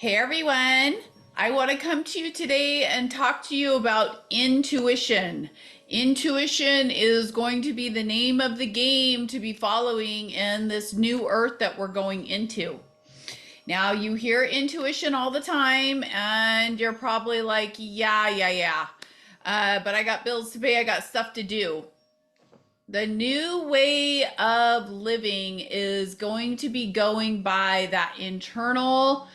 Hey everyone, I want to come to you today and talk to you about intuition. Intuition is going to be the name of the game to be following in this new earth that we're going into. Now, you hear intuition all the time, and you're probably like, yeah. But I got bills to pay, I got stuff to do. The new way of living is going to be going by that internal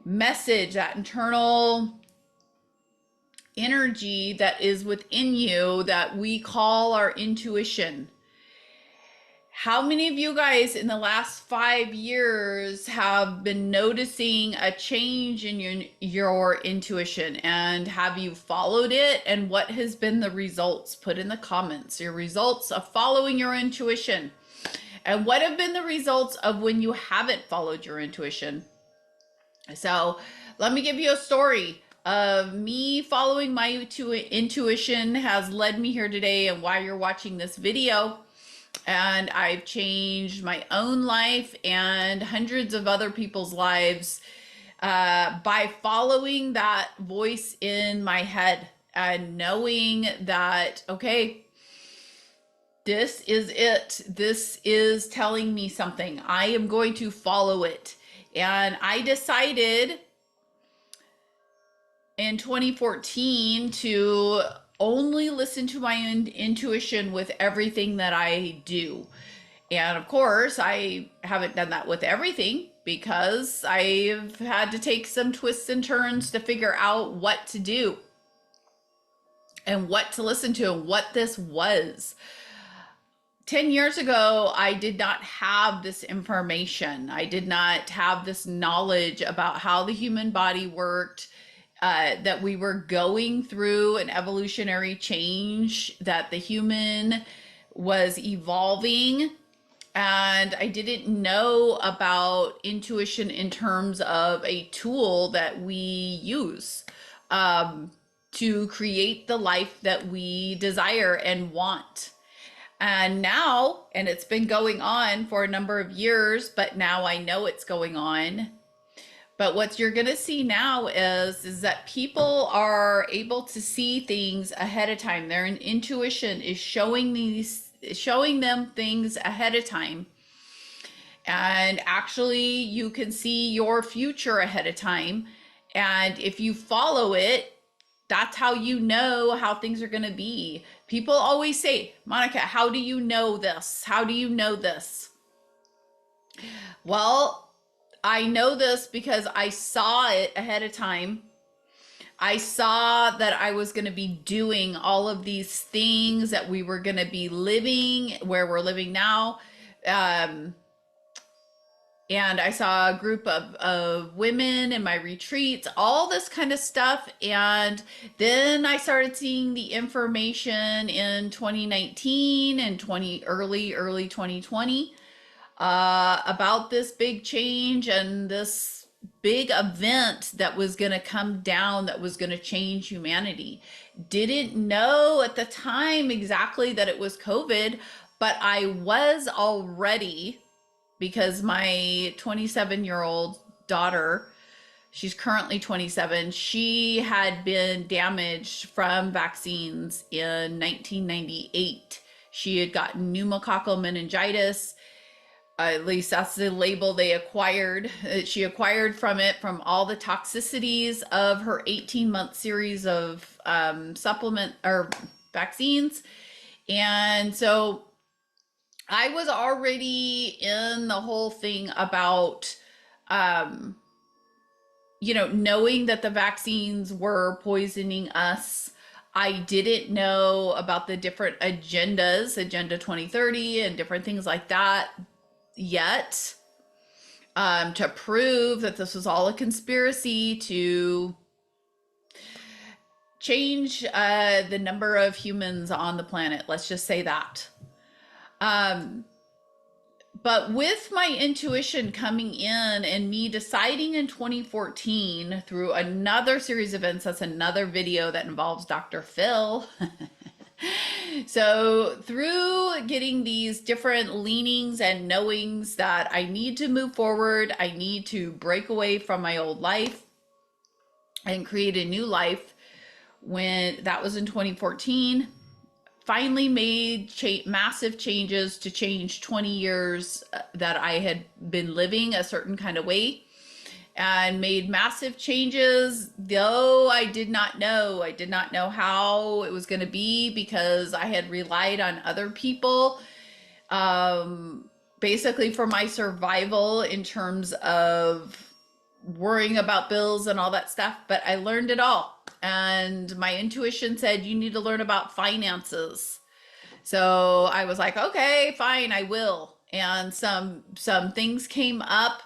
message, that internal energy that is within you that we call our intuition. How many of you guys in the last 5 years have been noticing a change in your intuition, and have you followed it, and what has been the results? Put in the comments your results of following your intuition, and what have been the results of when you haven't followed your intuition. So let me give you a story of me following my intuition has led me here today and why you're watching this video. And I've changed my own life and hundreds of other people's lives by following that voice in my head and knowing that, okay, this is it. This is telling me something. I am going to follow it. And I decided in 2014 to only listen to my intuition with everything that I do. And of course, I haven't done that with everything because I've had to take some twists and turns to figure out what to do and what to listen to and what this was. 10 years ago, I did not have this information. I did not have this knowledge about how the human body worked, that we were going through an evolutionary change, that the human was evolving. And I didn't know about intuition in terms of a tool that we use to create the life that we desire and want. And now, and it's been going on for a number of years, but now I know it's going on. But what you're going to see now is that people are able to see things ahead of time. Their intuition is showing them things ahead of time. And actually, you can see your future ahead of time. And if you follow it, that's how you know how things are going to be. People always say, Monica, how do you know this? How do you know this? Well, I know this because I saw it ahead of time. I saw that I was going to be doing all of these things, that we were going to be living where we're living now. And I saw a group of women in my retreats, all this kind of stuff. And then I started seeing the information in 2019 and early 2020 about this big change and this big event that was going to come down, that was going to change humanity. Didn't know at the time exactly that it was COVID, but I was already, because my 27-year-old daughter, she's currently 27, she had been damaged from vaccines in 1998. She had gotten pneumococcal meningitis. At least that's the label they acquired. She acquired from it, from all the toxicities of her 18-month series of supplement or vaccines. And so I was already in the whole thing about, knowing that the vaccines were poisoning us. I didn't know about the different agendas, Agenda 2030 and different things like that yet, to prove that this was all a conspiracy to change the number of humans on the planet. Let's just say that. But with my intuition coming in and me deciding in 2014 through another series of events, that's another video that involves Dr. Phil, So, through getting these different leanings and knowings that I need to move forward, I need to break away from my old life and create a new life. When that was in 2014, finally made massive changes to change 20 years that I had been living a certain kind of way, and made massive changes, though I did not know how it was going to be, because I had relied on other people, basically for my survival in terms of worrying about bills and all that stuff. But I learned it all, and my intuition said you need to learn about finances. So I was like, okay, fine, I will. And some things came up.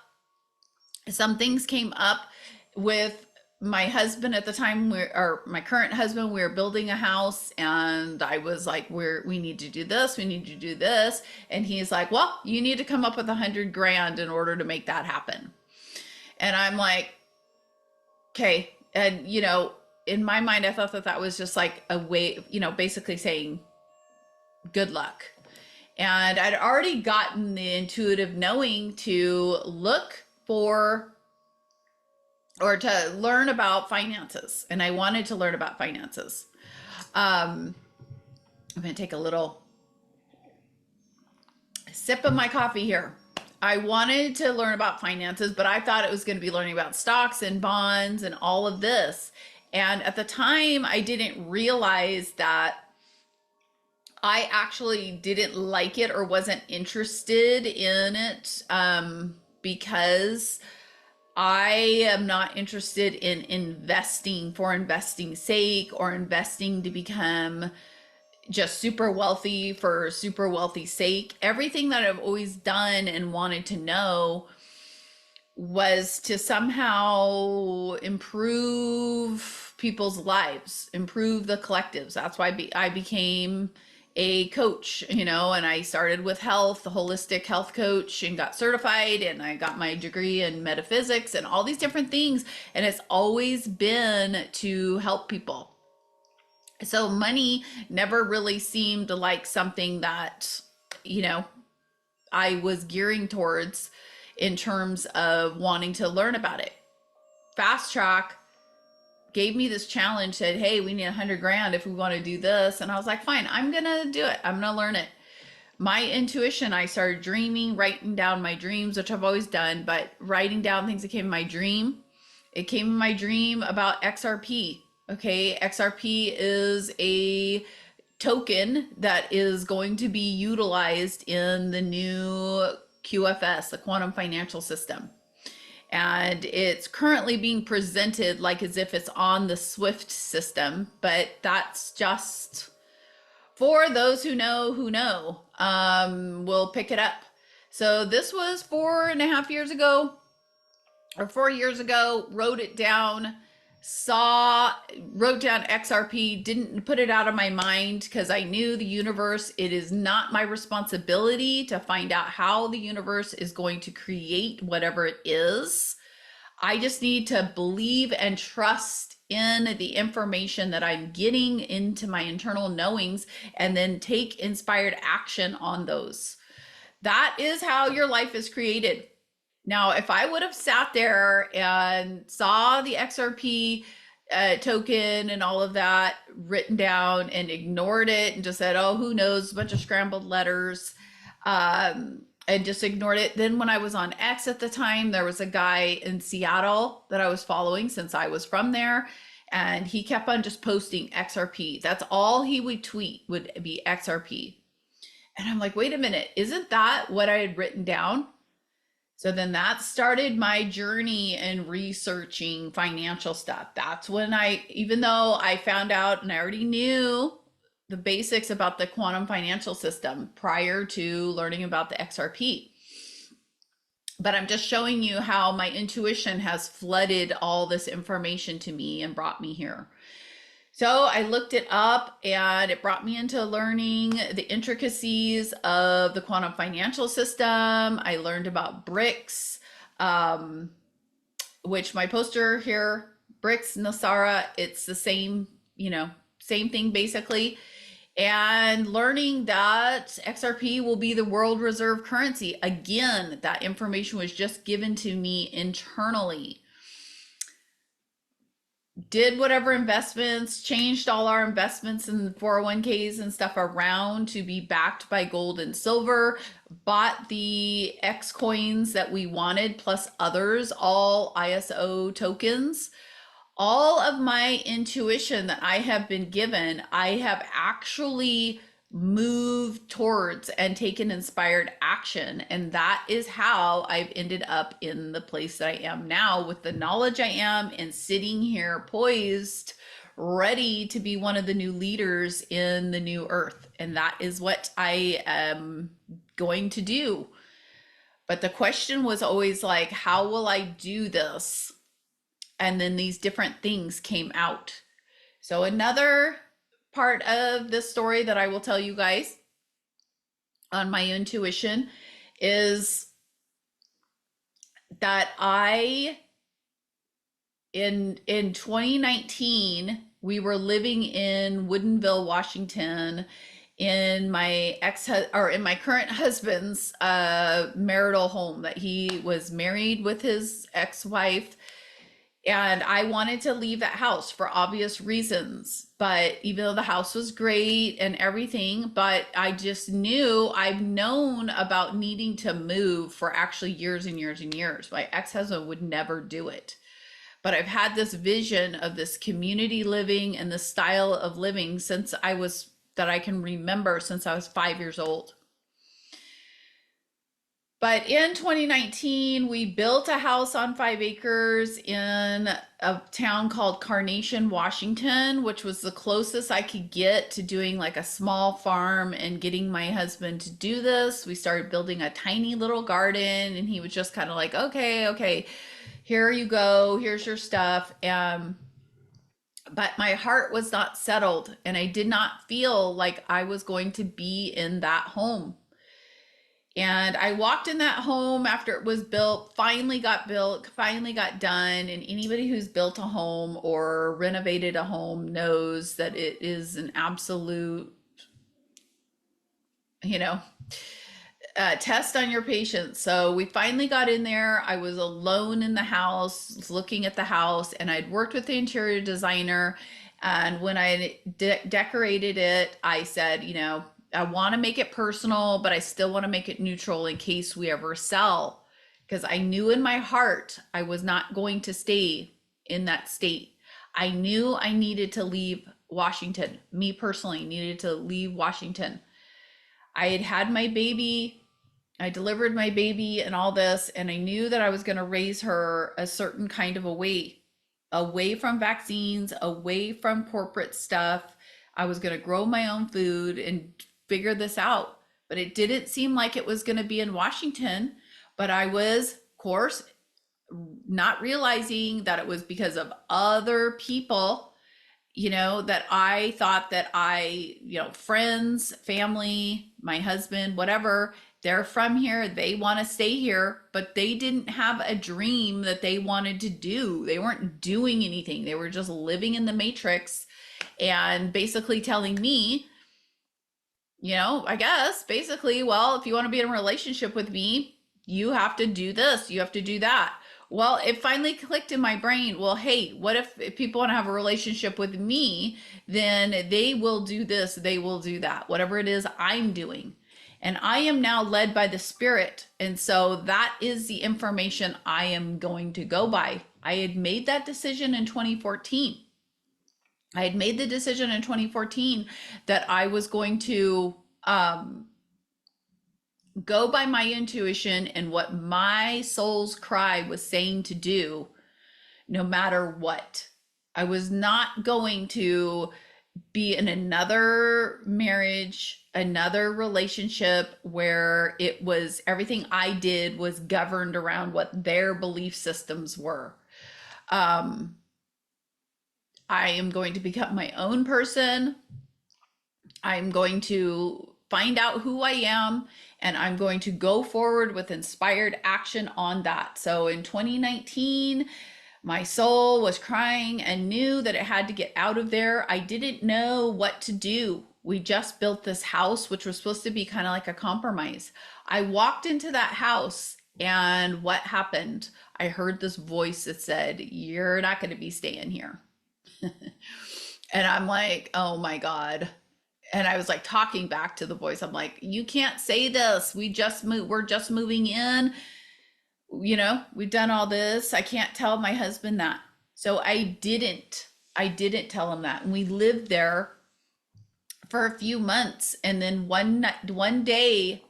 Some things came up with my husband at the time, or my current husband. We were building a house, and I was like, we need to do this, we need to do this. And he's like, well, you need to come up with 100 grand in order to make that happen. And I'm like, okay. And, in my mind, I thought that that was just like a way, basically saying good luck. And I'd already gotten the intuitive knowing to look for, or to learn about finances. And I wanted to learn about finances. I'm going to take a little sip of my coffee here. I wanted to learn about finances, but I thought it was going to be learning about stocks and bonds and all of this. And at the time, I didn't realize that I actually didn't like it or wasn't interested in it, because I am not interested in investing for investing's sake, or investing to become just super wealthy for super wealthy's sake. Everything that I've always done and wanted to know was to somehow improve people's lives, improve the collectives. That's why I became a coach, and I started with health, the holistic health coach, and got certified, and I got my degree in metaphysics and all these different things. And it's always been to help people. So money never really seemed like something that, I was gearing towards in terms of wanting to learn about it. Fast Track gave me this challenge, said, hey, we need 100 grand if we want to do this. And I was like, fine, I'm going to do it. I'm going to learn it. My intuition, I started dreaming, writing down my dreams, which I've always done, but writing down things that came in my dream. It came in my dream about XRP. Okay, XRP is a token that is going to be utilized in the new QFS, the quantum financial system. And it's currently being presented like as if it's on the SWIFT system, but that's just for those who know, will pick it up. So this was 4.5 years ago, or 4 years ago, wrote it down, wrote down XRP, didn't put it out of my mind, because I knew the universe, it is not my responsibility to find out how the universe is going to create whatever it is. I just need to believe and trust in the information that I'm getting into my internal knowings, and then take inspired action on those. That is how your life is created. Now, if I would have sat there and saw the XRP token and all of that written down and ignored it and just said, oh, who knows, a bunch of scrambled letters, and just ignored it. Then when I was on X at the time, there was a guy in Seattle that I was following since I was from there. And he kept on just posting XRP. That's all he would tweet, would be XRP. And I'm like, wait a minute, isn't that what I had written down? So then that started my journey in researching financial stuff. That's when even though I found out and I already knew the basics about the quantum financial system prior to learning about the XRP. But I'm just showing you how my intuition has flooded all this information to me and brought me here. So I looked it up, and it brought me into learning the intricacies of the quantum financial system. I learned about bricks, which my poster here, bricks, Nasara, it's the same, same thing basically. and learning that XRP will be the world reserve currency. Again, that information was just given to me internally. Did whatever investments, changed all our investments in 401ks and stuff around to be backed by gold and silver, bought the X coins that we wanted, plus others, all ISO tokens. All of my intuition that I have been given, I have actually moved towards and taken inspired action. And that is how I've ended up in the place that I am now with the knowledge I am and sitting here poised, ready to be one of the new leaders in the new earth. And that is what I am going to do. But the question was always like, how will I do this? And then these different things came out. So another part of this story that I will tell you guys on my intuition is that in 2019 we were living in Woodinville, Washington, in my current husband's marital home that he was married with his ex-wife. And I wanted to leave that house for obvious reasons. But even though the house was great and everything, but I just knew, I've known about needing to move for actually years and years and years. My ex-husband would never do it. But I've had this vision of this community living and the style of living that I can remember since I was 5 years old. But in 2019, we built a house on 5 acres in a town called Carnation, Washington, which was the closest I could get to doing like a small farm and getting my husband to do this. We started building a tiny little garden, and he was just kind of like, okay, here you go, here's your stuff. But my heart was not settled, and I did not feel like I was going to be in that home. And I walked in that home after it was built, finally got done. And anybody who's built a home or renovated a home knows that it is an absolute, test on your patience. So we finally got in there. I was alone in the house, looking at the house, and I'd worked with the interior designer. And when I decorated it, I said, I want to make it personal, but I still want to make it neutral in case we ever sell. Because I knew in my heart I was not going to stay in that state. I knew I needed to leave Washington. Me personally needed to leave Washington. I had had my baby. I delivered my baby and all this, and I knew that I was going to raise her a certain kind of away from vaccines, away from corporate stuff. I was going to grow my own food and figure this out. But it didn't seem like it was going to be in Washington. But I was, of course, not realizing that it was because of other people, that I thought that friends, family, my husband, whatever, they're from here, they want to stay here, but they didn't have a dream that they wanted to do. They weren't doing anything. They were just living in the matrix and basically telling me, I guess basically, well, if you want to be in a relationship with me, you have to do this, you have to do that. Well, it finally clicked in my brain. Well, hey, what if people want to have a relationship with me, then they will do this, they will do that, whatever it is I'm doing. And I am now led by the spirit. And so that is the information I am going to go by. I had made that decision in 2014. I had made the decision in 2014 that I was going to go by my intuition and what my soul's cry was saying to do, no matter what. I was not going to be in another marriage, another relationship where it was everything I did was governed around what their belief systems were. I am going to become my own person. I'm going to find out who I am, and I'm going to go forward with inspired action on that. So in 2019, my soul was crying and knew that it had to get out of there. I didn't know what to do We just built this house, which was supposed to be kind of like a compromise. I walked into that house, and what happened? I heard this voice that said, "You're not going to be staying here." And I'm like, oh my God. And I was like talking back to the voice. I'm like, you can't say this. We just moved. We're just moving in. We've done all this. I can't tell my husband that. So I didn't tell him that. And we lived there for a few months. And then one day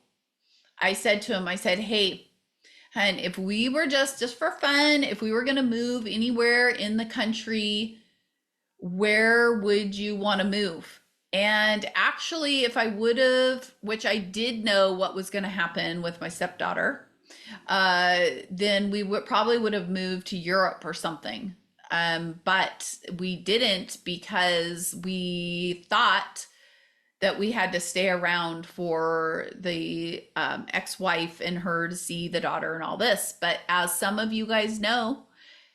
I said to him, I said, "Hey, and if we were just for fun, if we were going to move anywhere in the country, where would you want to move?" And actually, if I would have, which I did know what was going to happen with my stepdaughter, then we would have moved to Europe or something. But we didn't, because we thought that we had to stay around for the ex-wife and her to see the daughter and all this. But as some of you guys know,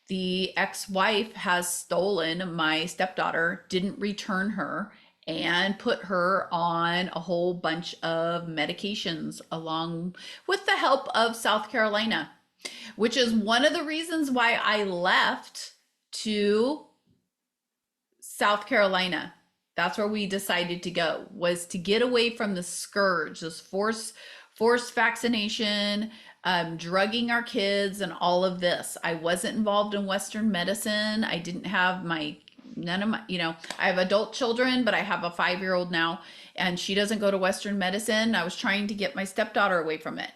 the ex-wife has stolen my stepdaughter, didn't return her, and put her on a whole bunch of medications along with the help of South Carolina, which is one of the reasons why I left to South Carolina. That's where we decided to go, was to get away from the scourge, this forced vaccination, drugging our kids, and all of this. I wasn't involved in Western medicine. I didn't have none of my, I have adult children, but I have a 5-year-old now, and she doesn't go to Western medicine. I was trying to get my stepdaughter away from it,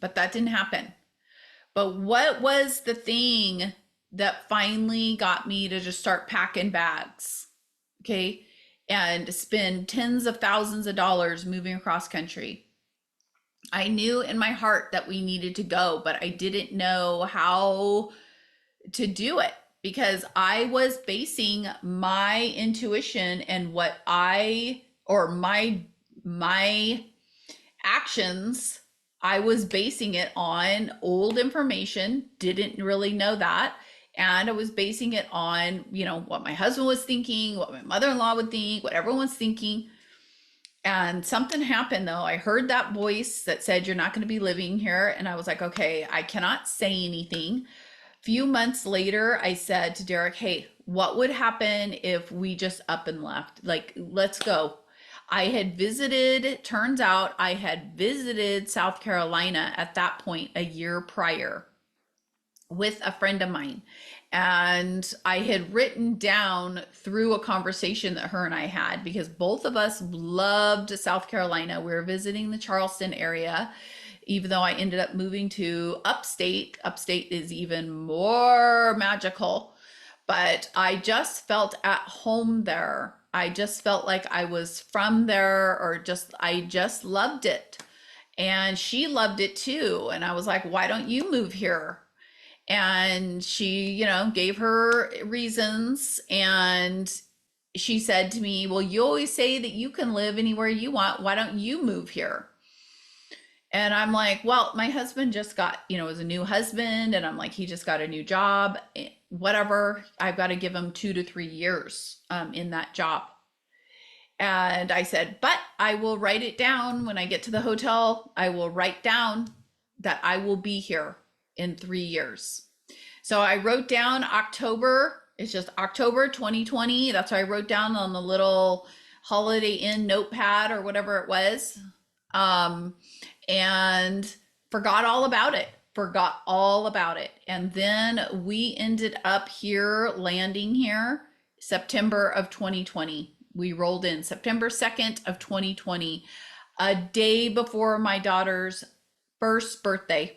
but that didn't happen. But what was the thing that finally got me to just start packing bags? Okay. And spend tens of thousands of dollars moving across country. I knew in my heart that we needed to go, but I didn't know how to do it, because I was basing my intuition and my actions, I was basing it on old information, didn't really know that. And I was basing it on, what my husband was thinking, what my mother-in-law would think, what everyone's thinking. And something happened though. I heard that voice that said, "You're not going to be living here." And I was like, okay, I cannot say anything. A few months later, I said to Derek, "Hey, what would happen if we just up and left? Like, let's go." Turns out I had visited South Carolina at that point a year prior with a friend of mine. And I had written down through a conversation that her and I had, because both of us loved South Carolina. We were visiting the Charleston area, even though I ended up moving to upstate. Upstate is even more magical, but I just felt at home there. I just felt like I was from there, or I just loved it. And she loved it too. And I was like, "Why don't you move here?" And she, gave her reasons. And she said to me, "Well, you always say that you can live anywhere you want. Why don't you move here?" And I'm like, well, my husband just got, was a new husband. And I'm like, he just got a new job, whatever. I've got to give him 2 to 3 years in that job. And I said, "But I will write it down when I get to the hotel. I will write down that I will be here in 3 years." So I wrote down October. It's just October 2020. That's what I wrote down on the little Holiday Inn notepad or whatever it was. And forgot all about it. And then we ended up landing here September of 2020. We rolled in September 2nd of 2020, a day before my daughter's first birthday.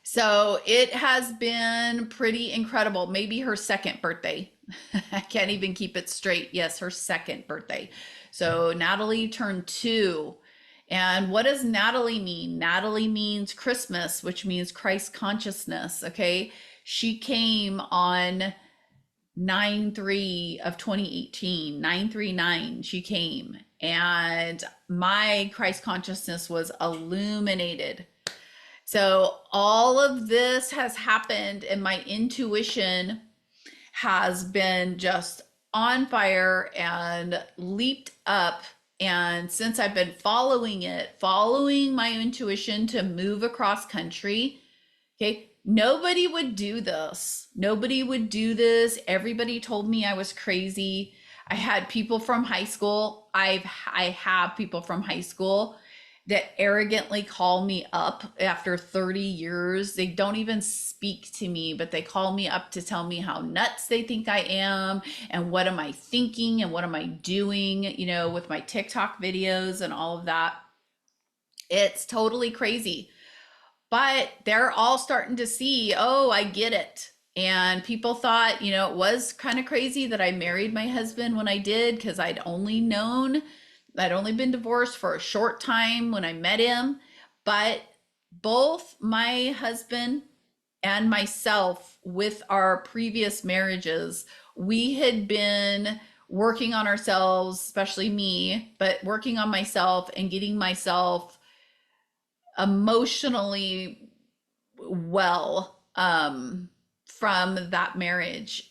So it has been pretty incredible. Maybe her second birthday. I can't even keep it straight. Yes, her second birthday. So Natalie turned 2. And what does Natalie mean? Natalie means Christmas, which means Christ consciousness. Okay. She came on 9/3 of 2018, 9/3/9, she came, and my Christ consciousness was illuminated. So all of this has happened, and my intuition has been just on fire and leaped up. And since I've been following it, following my intuition to move across country, okay, nobody would do this. Nobody would do this. Everybody told me I was crazy. I had people from high school. I have people from high school that arrogantly call me up after 30 years. They don't even speak to me, but they call me up to tell me how nuts they think I am and what am I thinking and what am I doing, with my TikTok videos and all of that. It's totally crazy. But they're all starting to see, oh, I get it. And people thought, it was kind of crazy that I married my husband when I did, because I'd only been divorced for a short time when I met him. But both my husband and myself, with our previous marriages, we had been working on ourselves, especially me, but working on myself and getting myself emotionally well, from that marriage,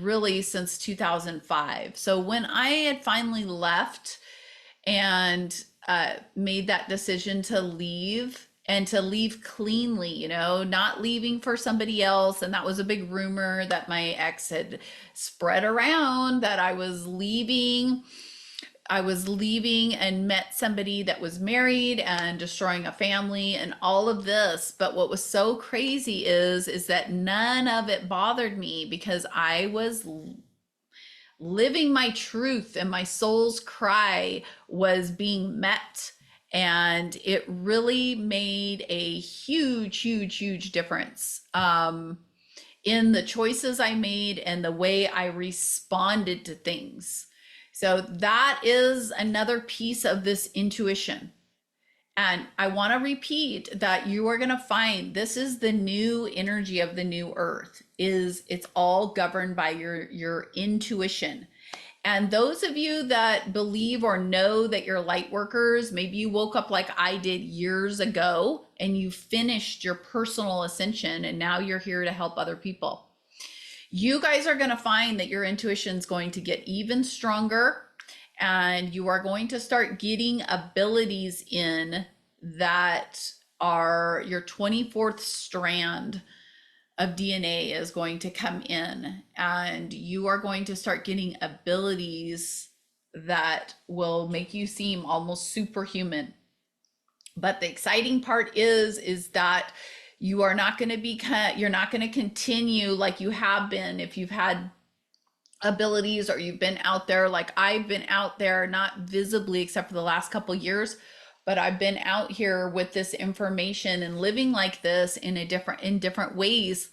really since 2005. So when I had finally left and made that decision to leave, and to leave cleanly, not leaving for somebody else. And that was a big rumor that my ex had spread around, that I was leaving and met somebody that was married and destroying a family and all of this. But what was so crazy is that none of it bothered me, because I was living my truth and my soul's cry was being met. And it really made a huge, huge, huge difference, in the choices I made and the way I responded to things. So that is another piece of this intuition. And I want to repeat that you are going to find this is the new energy of the new earth. It's all governed by your intuition. And those of you that believe or know that you're light workers, maybe you woke up like I did years ago and you finished your personal ascension and now you're here to help other people. You guys are going to find that your intuition is going to get even stronger, and you are going to start getting abilities in that are your 24th strand of DNA is going to come in, and you are going to start getting abilities that will make you seem almost superhuman. But the exciting part is that you're not going to continue like you have been if you've had abilities or you've been out there like I've been out there, not visibly except for the last couple years, but I've been out here with this information and living like this in different ways.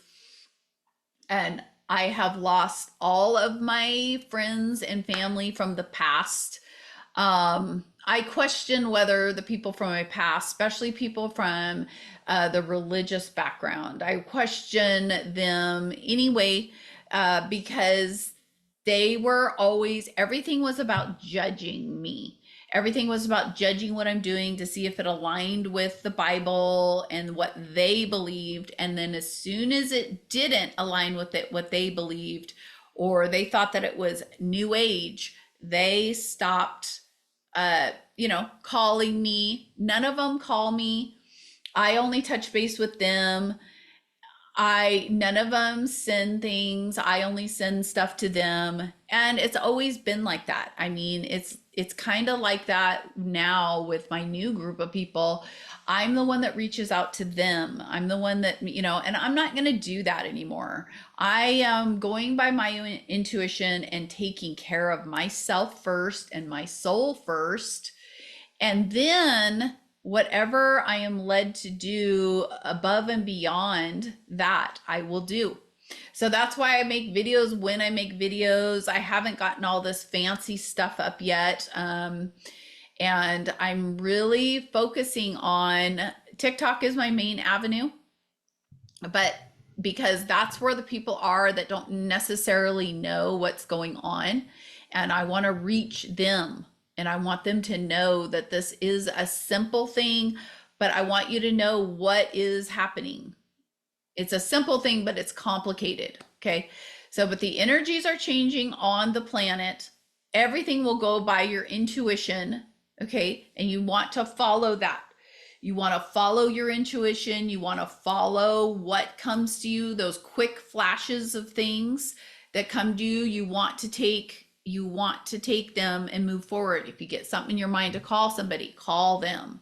And I have lost all of my friends and family from the past. I question whether the people from my past, especially people from the religious background, I question them anyway, because everything was about judging me. Everything was about judging what I'm doing to see if it aligned with the Bible and what they believed. And then as soon as it didn't align with what they believed, or they thought that it was new age, they stopped, calling me. None of them call me. I only touch base with them. None of them send things. I only send stuff to them. And it's always been like that. I mean, it's kind of like that now with my new group of people. I'm the one that reaches out to them. I'm the one that, and I'm not going to do that anymore. I am going by my intuition and taking care of myself first and my soul first. And then whatever I am led to do above and beyond that, I will do. So that's why I make videos when I make videos. I haven't gotten all this fancy stuff up yet. And I'm really focusing on TikTok is my main avenue, but because that's where the people are that don't necessarily know what's going on. And I want to reach them. And I want them to know that this is a simple thing, but I want you to know what is happening. It's a simple thing, but it's complicated. Okay. So, but the energies are changing on the planet. Everything will go by your intuition, okay? And you want to follow that. You want to follow your intuition. You want to follow what comes to you, those quick flashes of things that come to you. You want to take them and move forward. If you get something in your mind to call somebody, call them.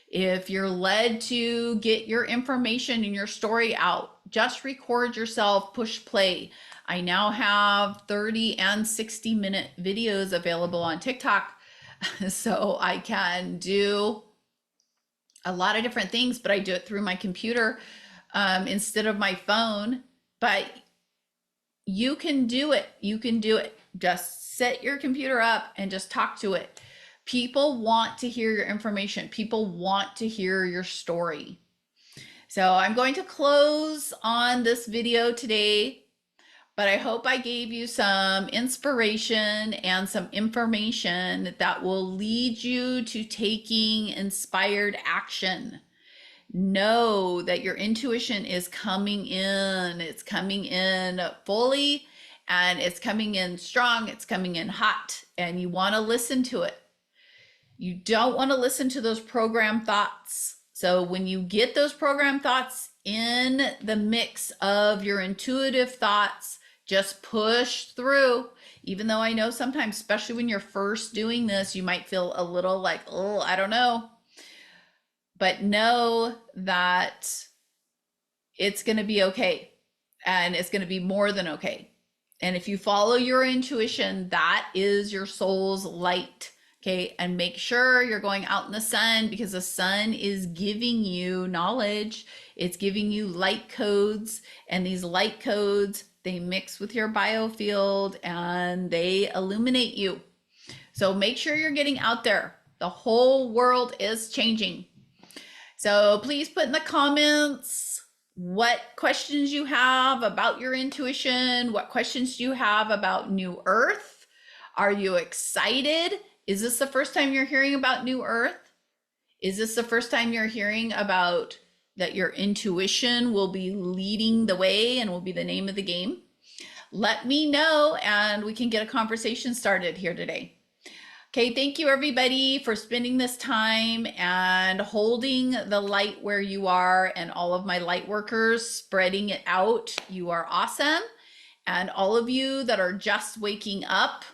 If you're led to get your information and your story out, just record yourself, push play. I now have 30 and 60-minute videos available on TikTok. So I can do a lot of different things, but I do it through my computer instead of my phone. But you can do it. You can do it. Just set your computer up and just talk to it. People want to hear your information. People want to hear your story. So I'm going to close on this video today, but I hope I gave you some inspiration and some information that will lead you to taking inspired action. Know that your intuition is coming in. It's coming in fully, and it's coming in strong. It's coming in hot, and you want to listen to it. You don't want to listen to those program thoughts. So when you get those program thoughts in the mix of your intuitive thoughts, just push through. Even though I know sometimes, especially when you're first doing this, you might feel a little like, oh, I don't know. But know that it's going to be okay. And it's going to be more than okay. And if you follow your intuition, that is your soul's light. Okay. And make sure you're going out in the sun, because the sun is giving you knowledge. It's giving you light codes. And these light codes, they mix with your biofield and they illuminate you. So make sure you're getting out there. The whole world is changing. So please put in the comments what questions you have about your intuition. What questions do you have about New Earth? Are you excited? Is this the first time you're hearing about New Earth? Is this the first time you're hearing about that your intuition will be leading the way and will be the name of the game? Let me know and we can get a conversation started here today. Okay, thank you everybody for spending this time and holding the light where you are, and all of my light workers spreading it out. You are awesome. And all of you that are just waking up,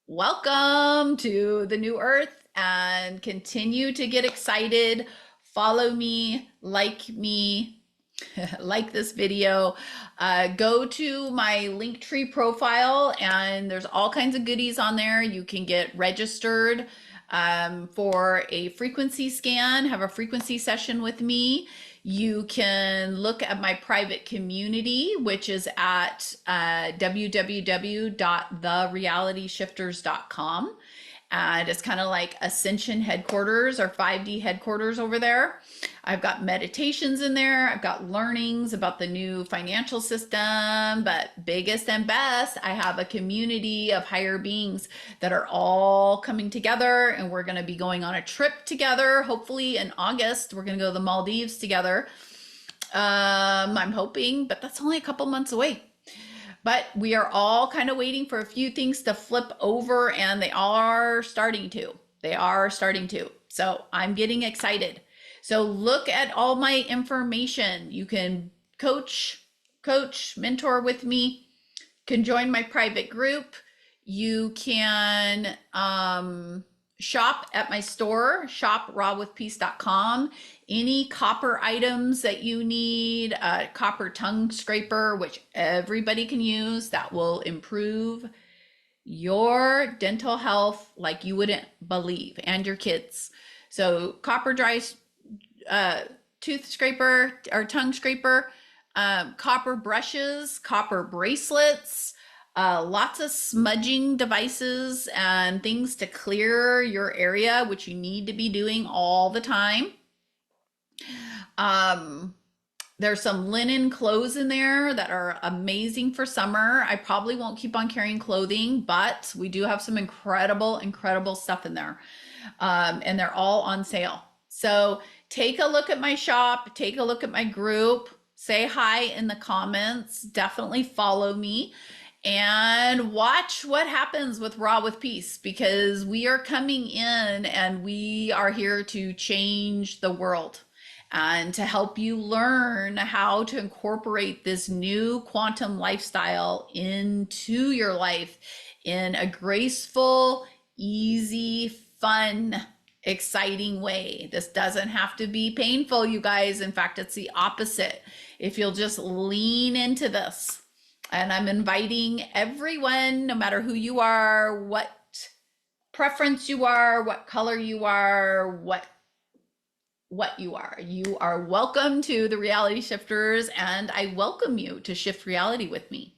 welcome to the New Earth, and continue to get excited. Follow me, like this video. Go to my Linktree profile, and there's all kinds of goodies on there. You can get registered for a frequency scan, have a frequency session with me. You can look at my private community, which is at www.therealityshifters.com. And it's kind of like Ascension Headquarters or 5D Headquarters over there. I've got meditations in there. I've got learnings about the new financial system. But biggest and best, I have a community of higher beings that are all coming together. And we're going to be going on a trip together. Hopefully in August, we're going to go to the Maldives together. I'm hoping, but that's only a couple months away. But we are all kind of waiting for a few things to flip over, and they are starting to. They are starting to. So I'm getting excited. So look at all my information. You can coach, mentor with me. Can join my private group. You can shop at my store, shop RawWithPeace.com. Any copper items that you need, a copper tongue scraper, which everybody can use, that will improve your dental health like you wouldn't believe, and your kids. So copper dry tooth scraper or tongue scraper, copper brushes, copper bracelets, lots of smudging devices and things to clear your area, which you need to be doing all the time. There's some linen clothes in there that are amazing for summer. I probably won't keep on carrying clothing, but we do have some incredible stuff in there. And they're all on sale. So take a look at my shop, take a look at my group. Say hi in the comments. Definitely follow me and watch what happens with Raw with Peace, because we are coming in and we are here to change the world and to help you learn how to incorporate this new quantum lifestyle into your life in a graceful, easy, fun, exciting way. This doesn't have to be painful, you guys. In fact, it's the opposite. If you'll just lean into this. And I'm inviting everyone, no matter who you are, what preference you are, what color you are, what you are. You are welcome to the Reality Shifters, and I welcome you to shift reality with me.